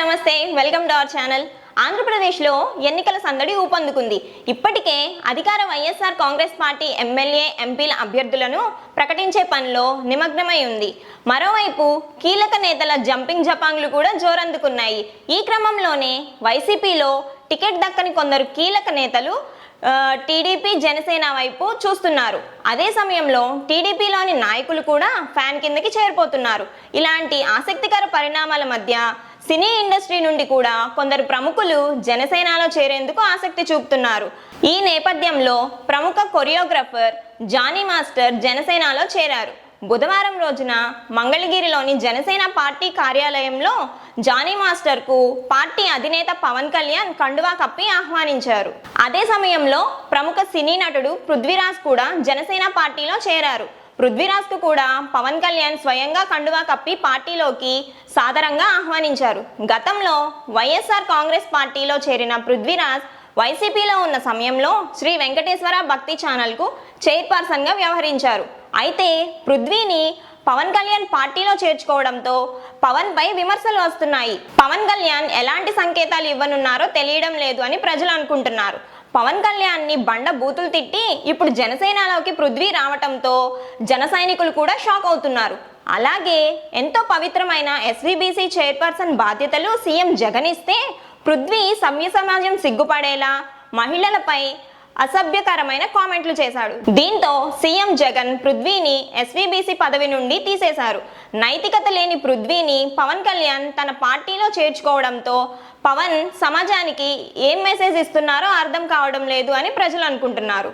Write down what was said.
నమస్తే, welcome to our channel. ఆంధ్రప్రదేశ్లో ఎన్నికల సందడి ఊపందుకుంది. ఇప్పటికే అధికార వైఎస్ఆర్ కాంగ్రెస్ పార్టీ ఎమ్మెల్యే ఎంపీల అభ్యర్థులను ప్రకటించే పనిలో నిమగ్నమై ఉంది. మరోవైపు కీలక నేతల జంపింగ్ జపాంగ్లు కూడా జోరందుకున్నాయి. ఈ క్రమంలోనే వైసీపీలో టికెట్ దక్కని కొందరు కీలక నేతలు టీడీపీ జనసేన వైపు చూస్తున్నారు. అదే సమయంలో టీడీపీలోని నాయకులు కూడా ఫ్యాన్ కిందకి చేరిపోతున్నారు. ఇలాంటి ఆసక్తికర పరిణామాల మధ్య సినీ ఇండస్ట్రీ నుండి కూడా కొందరు ప్రముఖులు జనసేనలో చేరేందుకు ఆసక్తి చూపుతున్నారు. ఈ నేపథ్యంలో ప్రముఖ కొరియోగ్రాఫర్ జానీ మాస్టర్ జనసేనలో చేరారు. బుధవారం రోజున మంగళగిరిలోని జనసేన పార్టీ కార్యాలయంలో జానీ మాస్టర్ కు పార్టీ అధినేత పవన్ కళ్యాణ్ కండువా కప్పి ఆహ్వానించారు. అదే సమయంలో ప్రముఖ సినీ నటుడు పృథ్వీరాజ్ కూడా జనసేన పార్టీలో చేరారు. పృథ్వీరాజ్ కు కూడా పవన్ కళ్యాణ్ స్వయంగా కండువా కప్పి పార్టీలోకి సాదరంగా ఆహ్వానించారు. గతంలో వైఎస్ఆర్ కాంగ్రెస్ పార్టీలో చేరిన పృథ్వీరాజ్ వైసీపీలో ఉన్న సమయంలో శ్రీ వెంకటేశ్వర భక్తి ఛానల్కు చైర్పర్సన్గా వ్యవహరించారు. అయితే పృథ్వీని పవన్ కళ్యాణ్ పార్టీలో చేర్చుకోవడంతో పవన్ పై విమర్శలు వస్తున్నాయి. పవన్ కళ్యాణ్ ఎలాంటి సంకేతాలు ఇవ్వనున్నారో తెలియడం లేదు అని ప్రజలు అనుకుంటున్నారు. పవన్ కళ్యాణ్ ని బండ బూతులు తిట్టి ఇప్పుడు జనసేనలోకి పృథ్వీ రావటంతో జన సైనికులు కూడా షాక్ అవుతున్నారు. అలాగే ఎంతో పవిత్రమైన ఎస్వీబీసీ చైర్పర్సన్ బాధ్యతలు సీఎం జగన్ ఇస్తే పృథ్వీ సభ్య సమాజం సిగ్గుపడేలా మహిళలపై అసభ్యకరమైన కామెంట్లు చేశాడు. దీంతో సీఎం జగన్ పృథ్వీని ఎస్వీబీసీ పదవి నుండి తీసేశారు. నైతికత లేని పృథ్వీని పవన్ కళ్యాణ్ తన పార్టీలో చేర్చుకోవడంతో పవన్ సమాజానికి ఏం మెసేజ్ ఇస్తున్నారో అర్థం కావడం లేదు అని ప్రజలు అనుకుంటున్నారు.